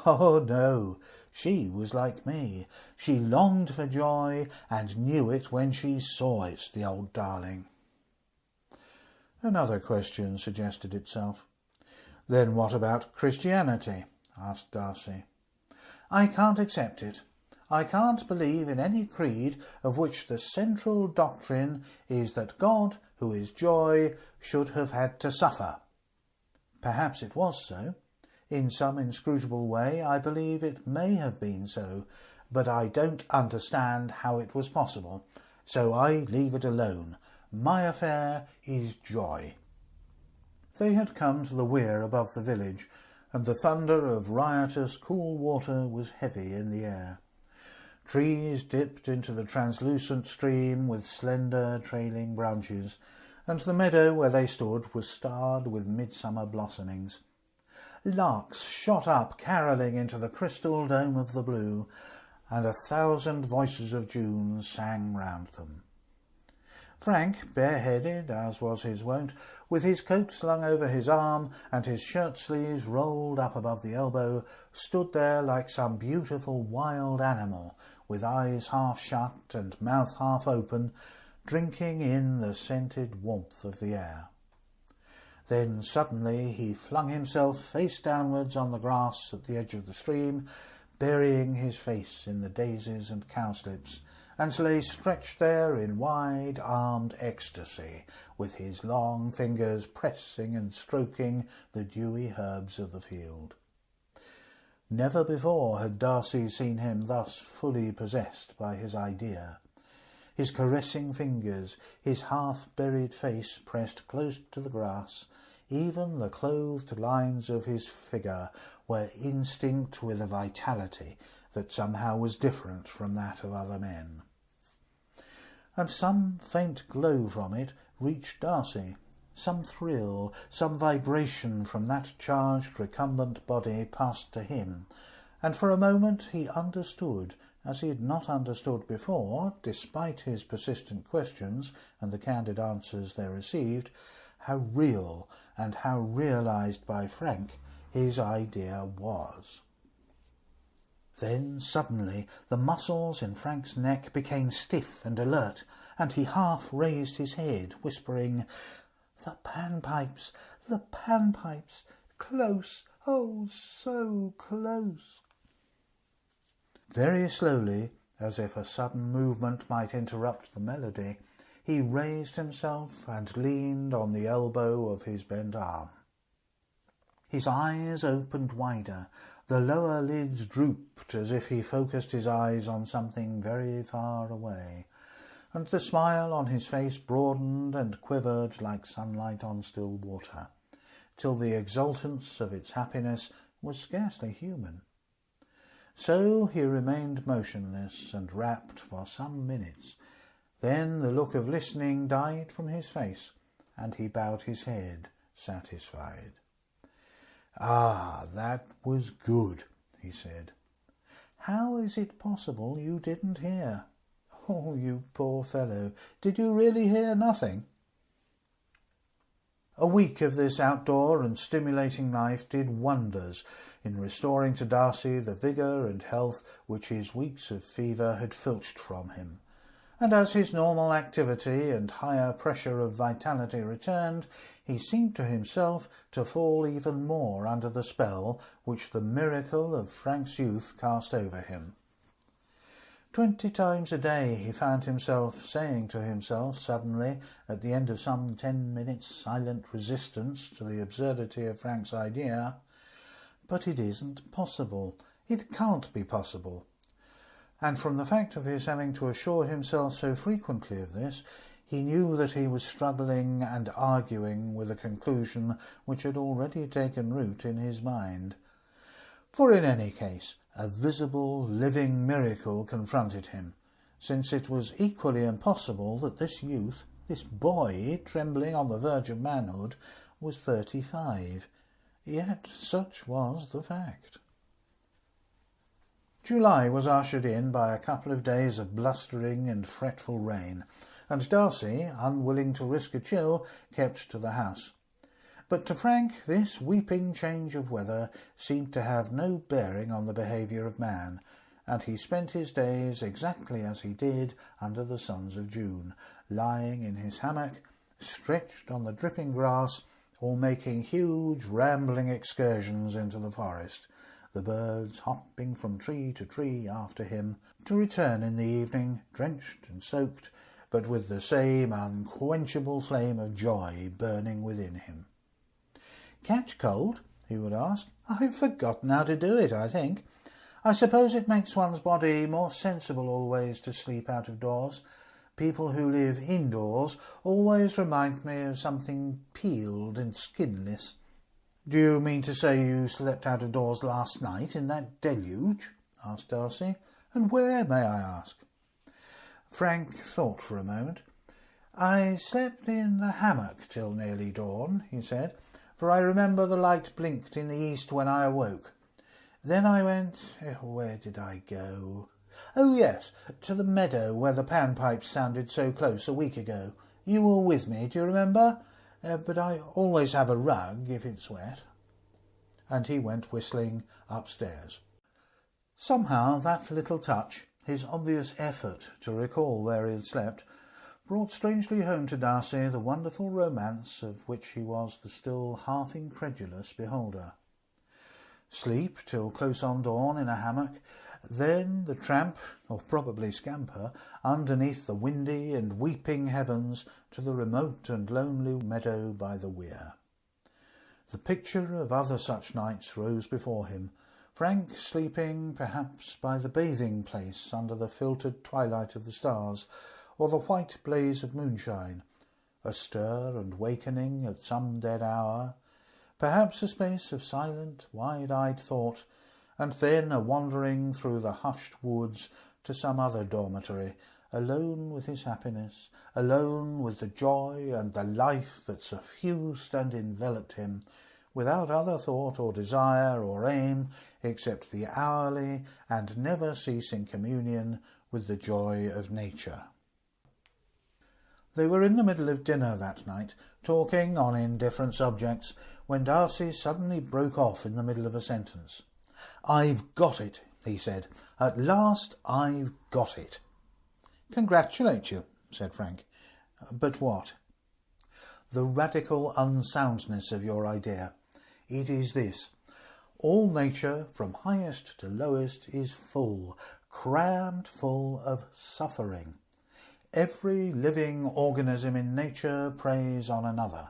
"Oh, no, she was like me. She longed for joy and knew it when she saw it, the old darling." Another question suggested itself. "Then what about Christianity?" asked Darcy. "I can't accept it. I can't believe in any creed of which the central doctrine is that God, who is joy, should have had to suffer. Perhaps it was so. In some inscrutable way I believe it may have been so, but I don't understand how it was possible, so I leave it alone. My affair is joy." They had come to the weir above the village, and the thunder of riotous cool water was heavy in the air. Trees dipped into the translucent stream with slender trailing branches, and the meadow where they stood was starred with midsummer blossomings. Larks shot up carolling into the crystal dome of the blue, and 1,000 voices of June sang round them. Frank, bareheaded, as was his wont, with his coat slung over his arm and his shirt-sleeves rolled up above the elbow, stood there like some beautiful wild animal, with eyes half shut and mouth half open, drinking in the scented warmth of the air. Then suddenly he flung himself face downwards on the grass at the edge of the stream, burying his face in the daisies and cowslips, and lay stretched there in wide-armed ecstasy, with his long fingers pressing and stroking the dewy herbs of the field. Never before had Darcy seen him thus fully possessed by his idea. His caressing fingers, his half-buried face pressed close to the grass, even the clothed lines of his figure were instinct with a vitality that somehow was different from that of other men. And some faint glow from it reached Darcy, some thrill, some vibration from that charged, recumbent body passed to him, and for a moment he understood, as he had not understood before, despite his persistent questions and the candid answers they received, how real and how realized by Frank his idea was. Then suddenly the muscles in Frank's neck became stiff and alert, and he half raised his head, whispering, "The panpipes! The panpipes! Close! Oh, so close!" Very slowly, as if a sudden movement might interrupt the melody, he raised himself and leaned on the elbow of his bent arm. His eyes opened wider, the lower lids drooped as if he focused his eyes on something very far away, and the smile on his face broadened and quivered like sunlight on still water, till the exultance of its happiness was scarcely human. So he remained motionless and rapt for some minutes. Then the look of listening died from his face, and he bowed his head, satisfied. "Ah, that was good," he said. "How is it possible you didn't hear? Oh, you poor fellow, did you really hear nothing?" A week of this outdoor and stimulating life did wonders in restoring to Darcy the vigour and health which his weeks of fever had filched from him, and as his normal activity and higher pressure of vitality returned, he seemed to himself to fall even more under the spell which the miracle of Frank's youth cast over him. 20 times a day he found himself saying to himself suddenly, at the end of some 10 minutes' silent resistance to the absurdity of Frank's idea, "But it isn't possible. It can't be possible." And from the fact of his having to assure himself so frequently of this, he knew that he was struggling and arguing with a conclusion which had already taken root in his mind. For in any case, a visible, living miracle confronted him, since it was equally impossible that this youth, this boy trembling on the verge of manhood, was 35. Yet such was the fact. July was ushered in by a couple of days of blustering and fretful rain, and Darcy, unwilling to risk a chill, kept to the house. But to Frank this weeping change of weather seemed to have no bearing on the behaviour of man, and he spent his days exactly as he did under the suns of June, lying in his hammock, stretched on the dripping grass, or making huge rambling excursions into the forest, the birds hopping from tree to tree after him, to return in the evening, drenched and soaked, but with the same unquenchable flame of joy burning within him. "Catch cold?" he would ask. "I've forgotten how to do it, I think. I suppose it makes one's body more sensible always to sleep out of doors. People who live indoors always remind me of something peeled and skinless." "Do you mean to say you slept out of doors last night in that deluge?" asked Darcy. "And where, may I ask?" Frank thought for a moment. "I slept in the hammock till nearly dawn," he said, "for I remember the light blinked in the east when I awoke. Then I went... where did I go? Oh, yes, to the meadow where the panpipes sounded so close a week ago. You were with me, do you remember? But I always have a rug if it's wet." And he went whistling upstairs. Somehow that little touch, his obvious effort to recall where he had slept, brought strangely home to Darcy the wonderful romance of which he was the still half-incredulous beholder. Sleep till close on dawn in a hammock, then the tramp, or probably scamper, underneath the windy and weeping heavens to the remote and lonely meadow by the weir. The picture of other such nights rose before him, Frank sleeping perhaps by the bathing place under the filtered twilight of the stars, or the white blaze of moonshine, astir and wakening at some dead hour, perhaps a space of silent, wide-eyed thought, and then a wandering through the hushed woods to some other dormitory, alone with his happiness, alone with the joy and the life that suffused and enveloped him, without other thought or desire or aim except the hourly and never-ceasing communion with the joy of nature. They were in the middle of dinner that night, talking on indifferent subjects, when Darcy suddenly broke off in the middle of a sentence. "I've got it," he said. "At last I've got it." "Congratulate you," said Frank. "But what?" "The radical unsoundness of your idea. It is this. All nature, from highest to lowest, is full, crammed full of suffering. Every living organism in nature preys on another.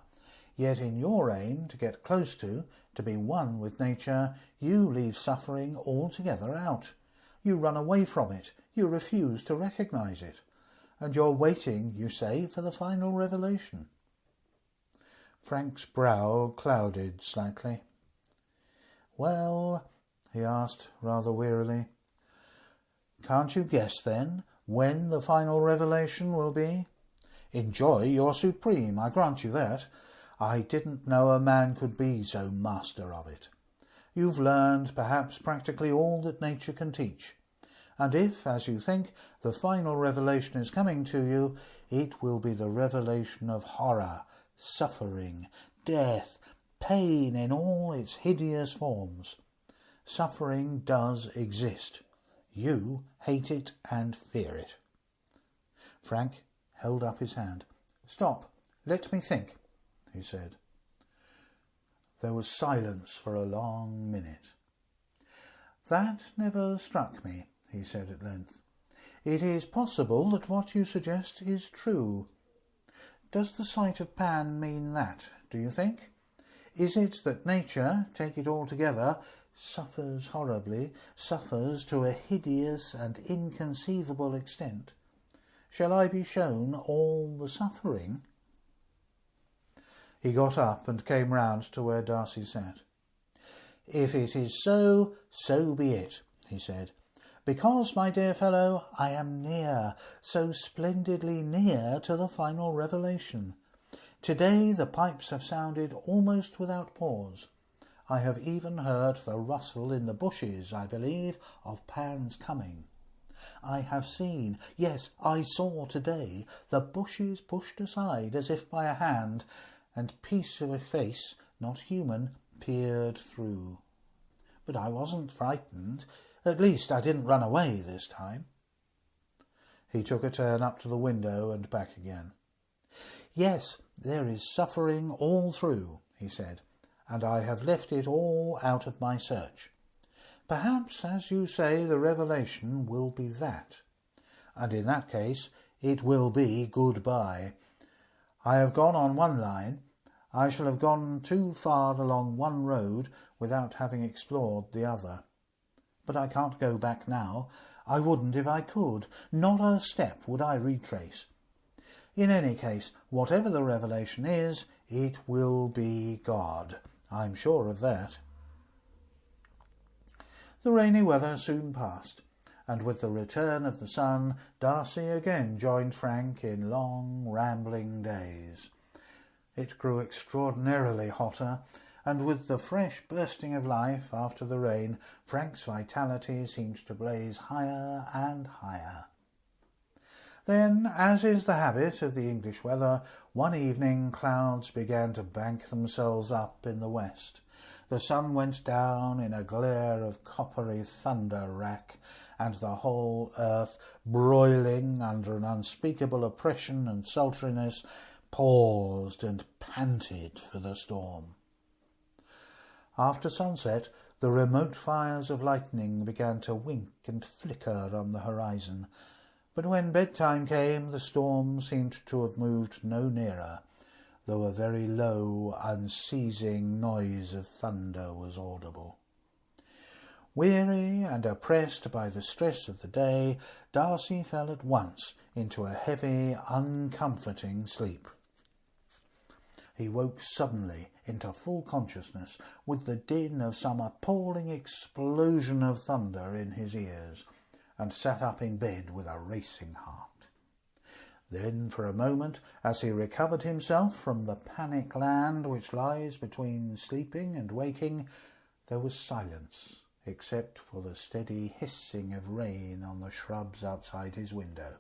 Yet in your aim to get close to be one with nature, you leave suffering altogether out. You run away from it. You refuse to recognise it. And you're waiting, you say, for the final revelation." Frank's brow clouded slightly. "Well," he asked rather wearily, "can't you guess then when the final revelation will be? In joy you're supreme, I grant you that. I didn't know a man could be so master of it. You've learned perhaps practically all that nature can teach. And if, as you think, the final revelation is coming to you, it will be the revelation of horror, suffering, death, pain in all its hideous forms. Suffering does exist. You hate it and fear it." Frank held up his hand. "Stop, let me think," he said. There was silence for a long minute. "That never struck me," he said at length. "It is possible that what you suggest is true. Does the sight of Pan mean that, do you think? Is it that nature, take it all together, suffers horribly, suffers to a hideous and inconceivable extent? Shall I be shown all the suffering?" He got up and came round to where Darcy sat. "If it is so, so be it," he said. "Because, my dear fellow, I am near, so splendidly near to the final revelation. Today the pipes have sounded almost without pause. I have even heard the rustle in the bushes, I believe, of Pan's coming. I have seen, yes, I saw today, the bushes pushed aside as if by a hand, and piece of a face, not human, peered through. But I wasn't frightened. At least I didn't run away this time." He took a turn up to the window and back again. "Yes, there is suffering all through," he said, "and I have left it all out of my search. Perhaps, as you say, the revelation will be that. And in that case, it will be goodbye. I have gone on one line. I shall have gone too far along one road without having explored the other. But I can't go back now. I wouldn't if I could. Not a step would I retrace. In any case, whatever the revelation is, it will be God. I'm sure of that." The rainy weather soon passed, and with the return of the sun, Darcy again joined Frank in long, rambling days. It grew extraordinarily hotter, and with the fresh bursting of life after the rain, Frank's vitality seemed to blaze higher and higher. Then, as is the habit of the English weather, one evening clouds began to bank themselves up in the west. The sun went down in a glare of coppery thunder wrack, and the whole earth, broiling under an unspeakable oppression and sultriness, paused and panted for the storm. After sunset, the remote fires of lightning began to wink and flicker on the horizon, but when bedtime came, the storm seemed to have moved no nearer, though a very low, unceasing noise of thunder was audible. Weary and oppressed by the stress of the day, Darcy fell at once into a heavy, uncomforting sleep. He woke suddenly into full consciousness, with the din of some appalling explosion of thunder in his ears, and sat up in bed with a racing heart. Then, for a moment, as he recovered himself from the panic land which lies between sleeping and waking, there was silence, except for the steady hissing of rain on the shrubs outside his window.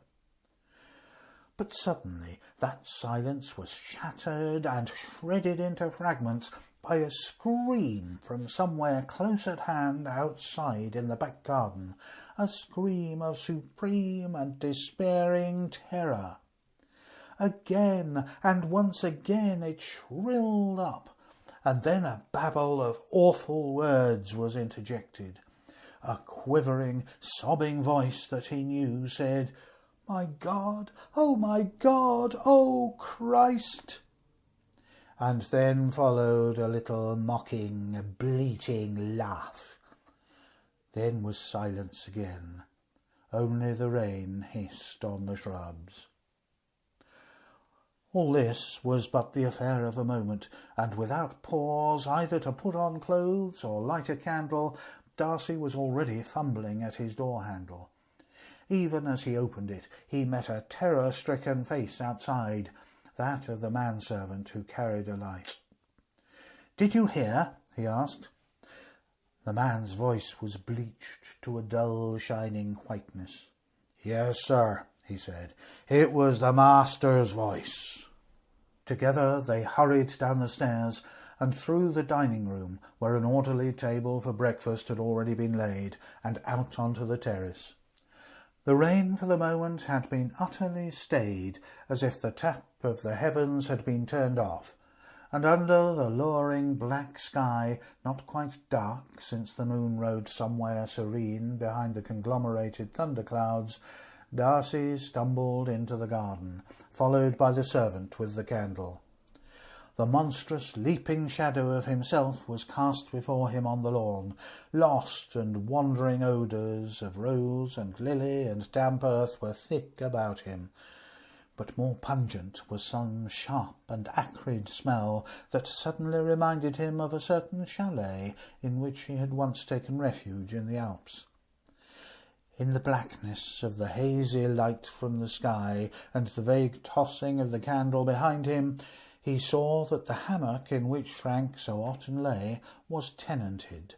But suddenly that silence was shattered and shredded into fragments by a scream from somewhere close at hand outside in the back garden, a scream of supreme and despairing terror. Again and once again it shrilled up, and then a babble of awful words was interjected. A quivering, sobbing voice that he knew said, "My God, oh Christ!" And then followed a little mocking, bleating laugh. Then was silence again. Only the rain hissed on the shrubs. All this was but the affair of a moment, and without pause either to put on clothes or light a candle, Darcy was already fumbling at his door-handle. Even as he opened it, he met a terror-stricken face outside, that of the manservant who carried a light. "Did you hear?" he asked. The man's voice was bleached to a dull, shining whiteness. "Yes, sir," he said. "It was the master's voice." Together they hurried down the stairs and through the dining-room, where an orderly table for breakfast had already been laid, and out onto the terrace. The rain for the moment had been utterly stayed, as if the tap of the heavens had been turned off, and under the lowering black sky, not quite dark since the moon rode somewhere serene behind the conglomerated thunderclouds, Darcy stumbled into the garden, followed by the servant with the candle. The monstrous leaping shadow of himself was cast before him on the lawn. Lost and wandering odours of rose and lily and damp earth were thick about him, but more pungent was some sharp and acrid smell that suddenly reminded him of a certain chalet in which he had once taken refuge in the Alps. In the blackness of the hazy light from the sky and the vague tossing of the candle behind him, he saw that the hammock in which Frank so often lay was tenanted.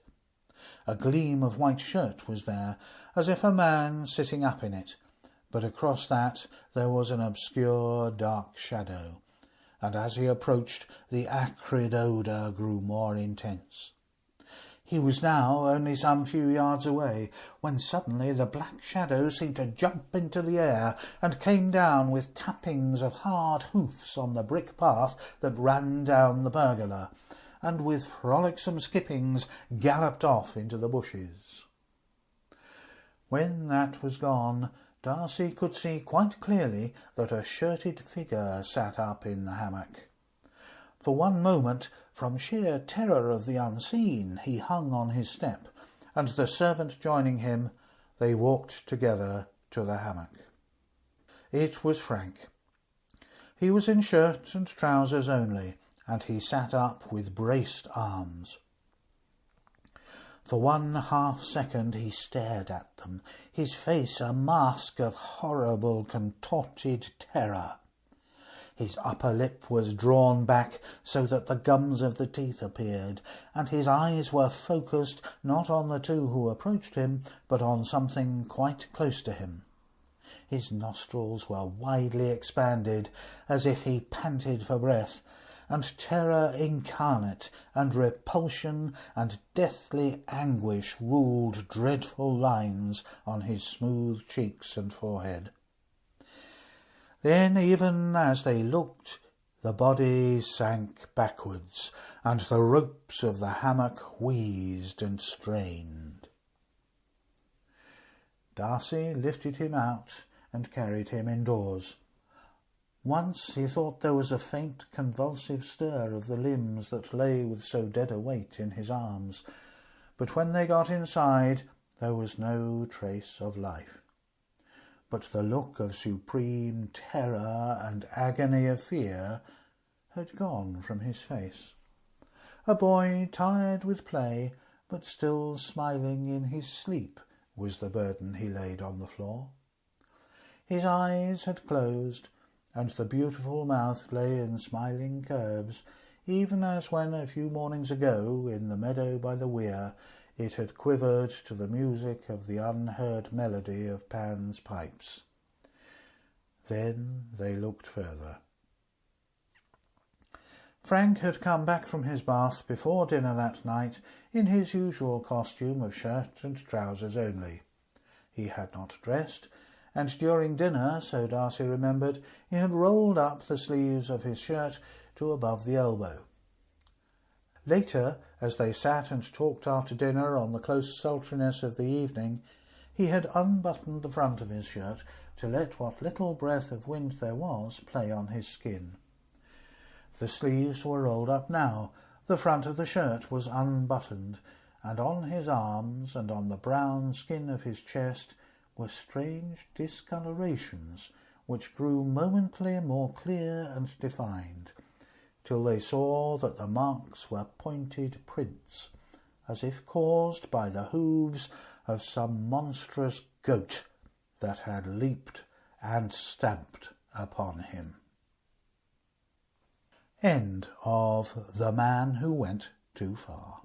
A gleam of white shirt was there, as if a man sitting up in it, but across that there was an obscure dark shadow, and as he approached the acrid odour grew more intense. He was now only some few yards away, when suddenly the black shadow seemed to jump into the air, and came down with tappings of hard hoofs on the brick path that ran down the pergola, and with frolicsome skippings galloped off into the bushes. When that was gone, Darcy could see quite clearly that a shirted figure sat up in the hammock. For one moment, from sheer terror of the unseen, he hung on his step, and the servant joining him, they walked together to the hammock. It was Frank. He was in shirt and trousers only, and he sat up with braced arms. For 1/2 second he stared at them, his face a mask of horrible contorted terror. His upper lip was drawn back so that the gums of the teeth appeared, and his eyes were focused not on the two who approached him, but on something quite close to him. His nostrils were widely expanded, as if he panted for breath, and terror incarnate and repulsion and deathly anguish ruled dreadful lines on his smooth cheeks and forehead. Then, even as they looked, the body sank backwards, and the ropes of the hammock wheezed and strained. Darcy lifted him out and carried him indoors. Once he thought there was a faint convulsive stir of the limbs that lay with so dead a weight in his arms, but when they got inside there was no trace of life. But the look of supreme terror and agony of fear had gone from his face. A boy tired with play, but still smiling in his sleep, was the burden he laid on the floor. His eyes had closed, and the beautiful mouth lay in smiling curves, even as when a few mornings ago, in the meadow by the weir, it had quivered to the music of the unheard melody of Pan's pipes. Then they looked further. Frank had come back from his bath before dinner that night in his usual costume of shirt and trousers only. He had not dressed, and during dinner, so Darcy remembered, he had rolled up the sleeves of his shirt to above the elbow. Later, as they sat and talked after dinner on the close sultriness of the evening, he had unbuttoned the front of his shirt to let what little breath of wind there was play on his skin. The sleeves were rolled up now, the front of the shirt was unbuttoned, and on his arms and on the brown skin of his chest were strange discolorations which grew momently more clear and defined, till they saw that the marks were pointed prints, as if caused by the hooves of some monstrous goat that had leaped and stamped upon him. End of The Man Who Went Too Far.